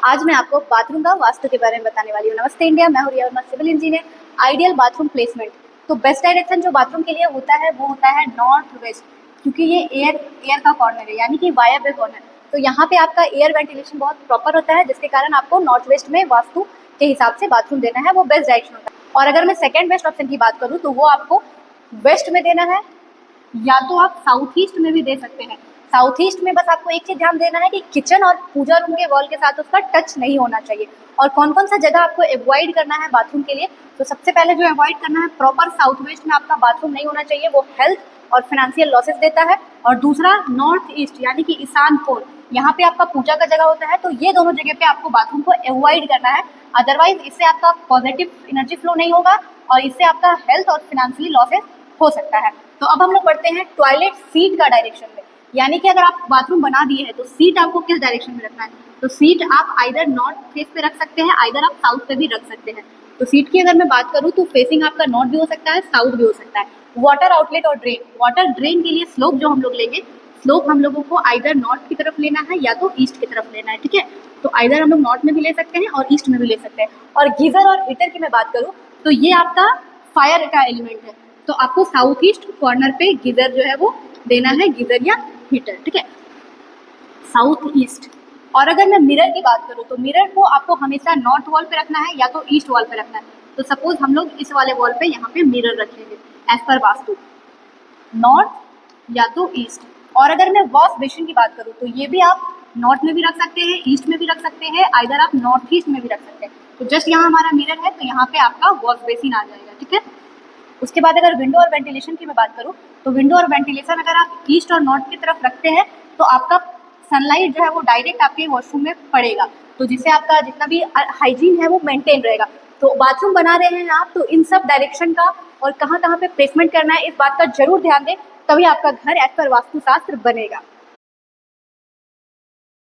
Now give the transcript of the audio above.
आज मैं आपको बाथरूम का वास्तु के बारे में बताने वाली हूँ। नमस्ते इंडिया, मैं हूँ Riya Verma, civil engineer. Ideal bathroom placement. तो बेस्ट डायरेक्शन जो बाथरूम के लिए होता है वो होता है नॉर्थ वेस्ट, क्योंकि ये एयर का कॉर्नर है, यानी कि वायव्य कॉर्नर। तो यहाँ पे आपका एयर वेंटिलेशन बहुत प्रॉपर होता है, जिसके कारण आपको नॉर्थ वेस्ट में वास्तु के हिसाब से बाथरूम देना है, वो बेस्ट डायरेक्शन होता है। और अगर मैं सेकेंड बेस्ट ऑप्शन की बात करूँ तो वो आपको वेस्ट में देना है, या तो आप साउथ ईस्ट में भी दे सकते हैं। साउथ ईस्ट में बस आपको एक चीज ध्यान देना है कि किचन और पूजा रूम के वॉल के साथ उसका टच नहीं होना चाहिए। और कौन कौन सा जगह आपको अवॉइड करना है बाथरूम के लिए, तो सबसे पहले जो अवॉइड करना है, प्रॉपर साउथ वेस्ट में आपका बाथरूम नहीं होना चाहिए, वो हेल्थ और फाइनेंशियल लॉसेस देता है। और दूसरा नॉर्थ ईस्ट यानी कि ईशान कोण, यहाँ पे आपका पूजा का जगह होता है, तो ये दोनों जगह पे आपको बाथरूम को अवॉइड करना है। अदरवाइज इससे आपका पॉजिटिव एनर्जी फ्लो नहीं होगा और इससे आपका हेल्थ और फाइनेंशियली लॉसेस हो सकता है। तो अब हम लोग बढ़ते हैं टॉयलेट सीट का डायरेक्शन में, यानी कि अगर आप बाथरूम बना दिए हैं तो सीट आपको किस डायरेक्शन में रखना है। तो सीट आप आइदर नॉर्थ फेस पे रख सकते हैं, आइदर आप साउथ पे भी रख सकते हैं। तो सीट की अगर मैं बात करूँ तो फेसिंग आपका नॉर्थ भी हो सकता है, साउथ भी हो सकता है। वाटर आउटलेट और ड्रेन, वाटर ड्रेन के लिए स्लोप जो हम लोग लेंगे, स्लोप हम लोगों को आइदर नॉर्थ की तरफ लेना है या तो ईस्ट की तरफ लेना है, ठीक है। तो आइदर हम लोग नॉर्थ में भी ले सकते हैं और ईस्ट में भी ले सकते हैं। और गीजर और हीटर की मैं बात करूँ तो ये आपका फायर का एलिमेंट है, तो आपको साउथ ईस्ट कॉर्नर पे गीजर जो है वो देना है, गीजर या हीटर, ठीक है, साउथ ईस्ट। और अगर मैं मिरर की बात करूँ तो मिरर को आपको हमेशा नॉर्थ वॉल पे रखना है या तो ईस्ट वॉल पे रखना है। तो सपोज हम लोग इस वाले वॉल पे यहाँ पे मिरर रखेंगे एज पर वास्तु, नॉर्थ या तो ईस्ट। और अगर मैं वॉश बेसिन की बात करूँ तो ये भी आप नॉर्थ में भी रख सकते हैं, ईस्ट में भी रख सकते हैं, आइदर आप नॉर्थ ईस्ट में भी रख सकते हैं। तो जस्ट यहाँ हमारा मिरर है तो यहाँ पे आपका वॉश बेसिन आ जाएगा, ठीक है। उसके बाद अगर विंडो और वेंटिलेशन की मैं बात करूँ तो विंडो और वेंटिलेशन अगर आप ईस्ट और नॉर्थ की तरफ रखते हैं तो आपका सनलाइट जो है वो डायरेक्ट आपके वॉशरूम में पड़ेगा, तो जिससे आपका जितना भी हाइजीन है वो मेंटेन रहेगा। तो बाथरूम बना रहे हैं आप तो इन सब डायरेक्शन का और कहाँ कहाँ पे प्लेसमेंट करना है इस बात का जरूर ध्यान दें, तभी आपका घर एज पर वास्तुशास्त्र बनेगा।